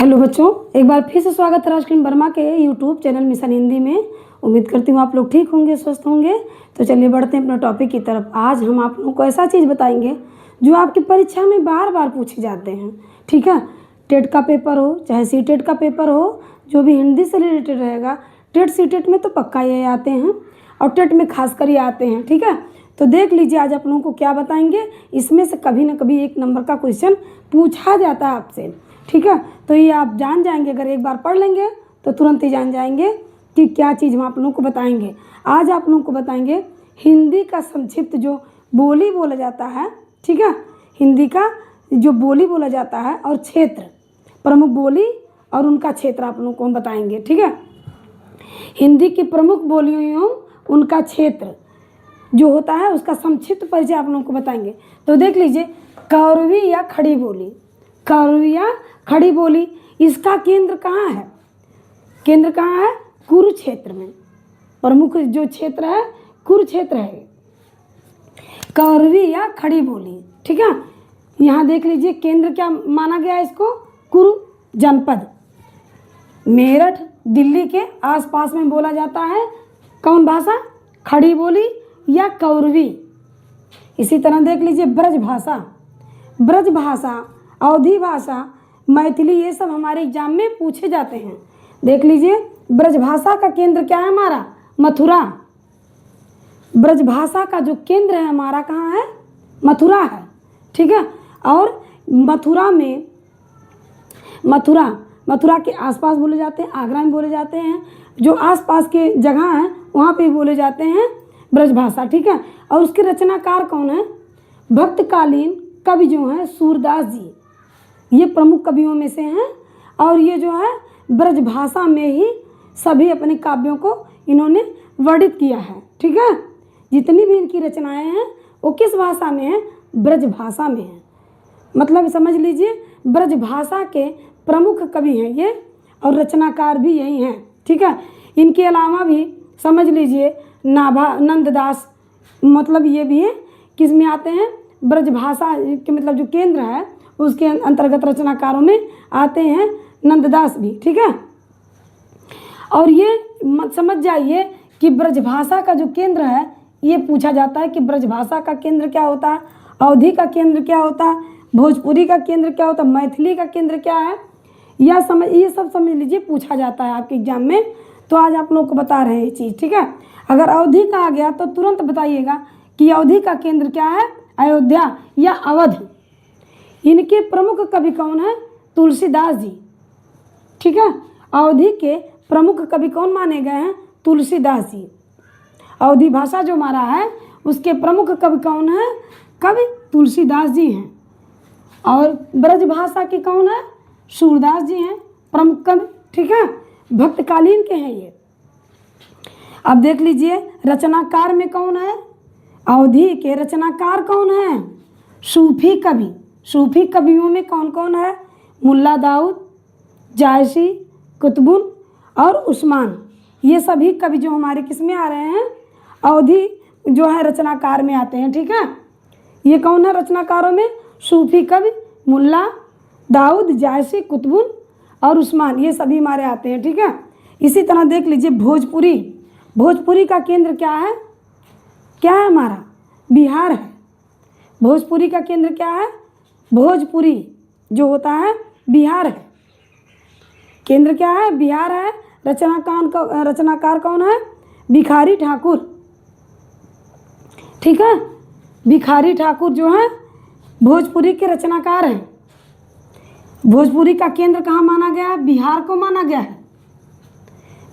Hello बच्चों, एक बार फिर से स्वागत है राजकिरण वर्मा के यूट्यूब चैनल मिशन हिंदी में। उम्मीद करती हूँ आप लोग ठीक होंगे, स्वस्थ होंगे। तो चलिए बढ़ते हैं अपने टॉपिक की तरफ। आज हम आप लोगों को ऐसा चीज़ बताएंगे जो आपकी परीक्षा में बार बार पूछे जाते हैं। ठीक है, टेट का पेपर हो चाहे सीटेट का पेपर हो, जो भी हिंदी से रिलेटेड रहेगा, टेट सीटेट में तो पक्का ये आते हैं और टेट में खासकर ये आते हैं। ठीक है, तो देख लीजिए आज आप लोगों को क्या बताएंगे। इसमें से कभी ना कभी एक नंबर का क्वेश्चन पूछा जाता है आपसे। ठीक है, तो ये आप जान जाएंगे, अगर एक बार पढ़ लेंगे तो तुरंत ही जान जाएंगे कि क्या चीज़ हम आप लोगों को बताएंगे। आज आप लोगों को बताएंगे हिंदी का संक्षिप्त जो बोली बोला जाता है। ठीक है, हिंदी का जो बोली बोला जाता है और क्षेत्र, प्रमुख बोली और उनका क्षेत्र आप लोगों को हम बताएंगे। ठीक है, हिंदी की प्रमुख बोलियों एवं उनका क्षेत्र जो होता है उसका संक्षिप्त परिचय आप लोगों को बताएंगे। तो देख लीजिए, कौरवी या खड़ी बोली, कौरवी या खड़ी बोली, इसका केंद्र कहाँ है? केंद्र कहाँ है? कुरुक्षेत्र में। प्रमुख जो क्षेत्र है कुरुक्षेत्र है, कौरवी या खड़ी बोली। ठीक है, यहाँ देख लीजिए केंद्र क्या माना गया है इसको? कुरु जनपद, मेरठ दिल्ली के आसपास में बोला जाता है कौन भाषा? खड़ी बोली या कौरवी। इसी तरह देख लीजिए ब्रज भाषा, ब्रज भाषा, अवधी भाषा, मैथिली, ये सब हमारे एग्जाम में पूछे जाते हैं। देख लीजिए ब्रज भाषा का केंद्र क्या है हमारा? मथुरा। ब्रज भाषा का जो केंद्र है हमारा कहाँ है? मथुरा है। ठीक है, और मथुरा में मथुरा के आसपास बोले जाते हैं, आगरा में बोले जाते हैं, जो आसपास के जगह हैं वहाँ पे बोले जाते हैं ब्रज भाषा। ठीक है, और उसके रचनाकार कौन है? भक्तकालीन कवि जो हैं सूरदास जी, ये प्रमुख कवियों में से हैं। और ये जो है ब्रज भाषा में ही सभी अपने काव्यों को इन्होंने वर्णित किया है। ठीक है, जितनी भी इनकी रचनाएं हैं वो किस भाषा में है? ब्रज भाषा में है। मतलब समझ लीजिए ब्रज भाषा के प्रमुख कवि हैं ये और रचनाकार भी यही हैं। ठीक है, इनके अलावा भी समझ लीजिए नाभा नंददास, मतलब ये भी है किस में आते हैं? ब्रज भाषा के मतलब जो केंद्र है उसके अंतर्गत रचनाकारों में आते हैं नंददास भी। ठीक है, और ये समझ जाइए कि ब्रज भाषा का जो केंद्र है, ये पूछा जाता है कि ब्रज भाषा का केंद्र क्या होता है, अवधी का केंद्र क्या होता है, भोजपुरी का केंद्र क्या होता है, मैथिली का केंद्र क्या है, या ये सब समझ लीजिए पूछा जाता है आपके एग्जाम में। तो आज आप लोगों को बता रहे हैं ये चीज़। ठीक है, अगर अवधी कहा गया तो तुरंत बताइएगा कि अवधी का केंद्र क्या है? अयोध्या या अवध। इनके प्रमुख कवि कौन है? तुलसीदास जी। ठीक है, अवधी के प्रमुख कवि कौन माने गए हैं? तुलसीदास जी। अवधी भाषा जो हमारा है उसके प्रमुख कवि कौन है? कवि तुलसीदास जी हैं। और ब्रज भाषा के कौन है? सूरदास जी हैं प्रमुख कवि। ठीक है, भक्तकालीन के हैं ये। अब देख लीजिए रचनाकार में कौन है? अवधी के रचनाकार कौन है? सूफी कवि। सूफी कवियों में कौन कौन है? मुल्ला दाऊद, जायसी, कुतुबुन और उस्मान। ये सभी कवि जो हमारे किस में आ रहे हैं? अवधी जो है रचनाकार में आते हैं। ठीक है, ये कौन है रचनाकारों में? सूफी कवि मुल्ला दाऊद, जायसी, कुतुबुन और उस्मान, ये सभी हमारे आते हैं। ठीक है, इसी तरह देख लीजिए भोजपुरी। भोजपुरी का केंद्र क्या है? क्या है हमारा? बिहार है। भोजपुरी का केंद्र क्या है? भोजपुरी जो होता है बिहार है। केंद्र क्या है? बिहार है। रचनाकार कौन है? भिखारी ठाकुर। ठीक है, भिखारी ठाकुर जो है भोजपुरी के रचनाकार हैं। भोजपुरी का केंद्र कहाँ माना गया है? बिहार को माना गया है।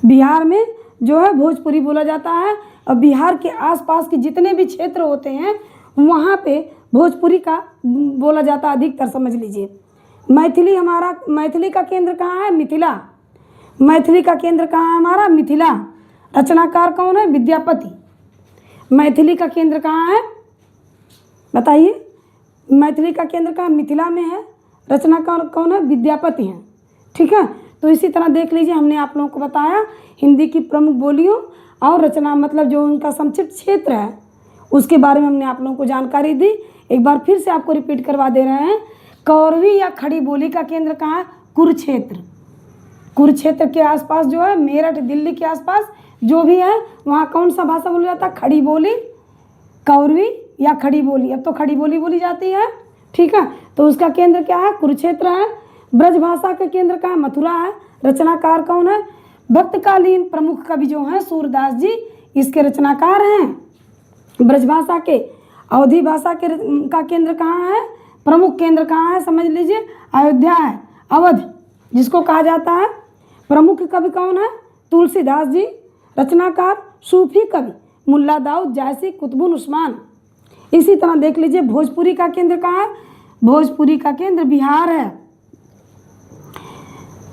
बिहार में जो है भोजपुरी बोला जाता है और बिहार के आसपास के जितने भी क्षेत्र होते हैं वहाँ पे भोजपुरी का बोला जाता है अधिकतर। समझ लीजिए मैथिली का केंद्र कहाँ है? मिथिला। मैथिली का केंद्र कहाँ है हमारा? मिथिला। रचनाकार कौन है? विद्यापति। मैथिली का केंद्र कहाँ है बताइए? मैथिली का केंद्र कहाँ? मिथिला में है। रचनाकार कौन है? विद्यापति हैं। ठीक है, तो इसी तरह देख लीजिए हमने आप लोगों को बताया हिंदी की प्रमुख बोलियों और रचना मतलब जो उनका संक्षिप्त क्षेत्र है उसके बारे में हमने आप लोगों को जानकारी दी। एक बार फिर से आपको रिपीट करवा दे रहे हैं। कौरवी या खड़ी बोली का केंद्र कहाँ है? कुरुक्षेत्र। कुरुक्षेत्र के आसपास जो है, मेरठ दिल्ली के आसपास जो भी है, वहाँ कौन सा भाषा बोली जाता है? खड़ी बोली, कौरवी या खड़ी बोली। अब तो खड़ी बोली बोली जाती है, ठीक है। तो उसका केंद्र क्या है? कुरुक्षेत्र है। ब्रज भाषा का केंद्र कहाँ है? मथुरा है। रचनाकार कौन है? भक्तकालीन प्रमुख कवि जो हैं सूरदास जी, इसके रचनाकार हैं। ब्रजभाषा के, अवधी भाषा के का केंद्र कहाँ है? प्रमुख केंद्र कहाँ है? समझ लीजिए, अयोध्या है, अवध जिसको कहा जाता है। प्रमुख कवि कौन है? तुलसीदास जी। रचनाकार सूफी कवि मुल्ला दाऊद जायसी, कुतुबुल उस्मान। इसी तरह देख लीजिए, भोजपुरी का केंद्र कहाँ है? भोजपुरी का केंद्र बिहार है,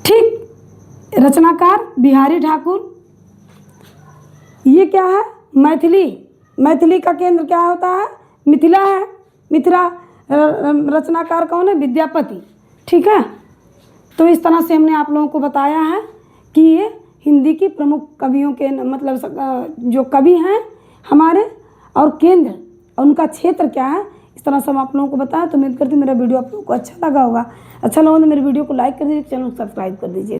ठीक। रचनाकार बिहारी ठाकुर। ये क्या है? मैथिली। मैथिली का केंद्र क्या होता है? मिथिला है, मिथिला। रचनाकार कौन है? विद्यापति, ठीक है। तो इस तरह से हमने आप लोगों को बताया है कि ये हिंदी की प्रमुख कवियों के मतलब जो कवि हैं हमारे, और केंद्र और उनका क्षेत्र क्या है, इस तरह से हम आप लोगों को बताया। तो उम्मीद करती हूँ मेरा वीडियो आप लोगों को अच्छा लगा होगा। अच्छा लगा तो मेरे वीडियो को लाइक कर दीजिए, चैनल को सब्सक्राइब कर दीजिए।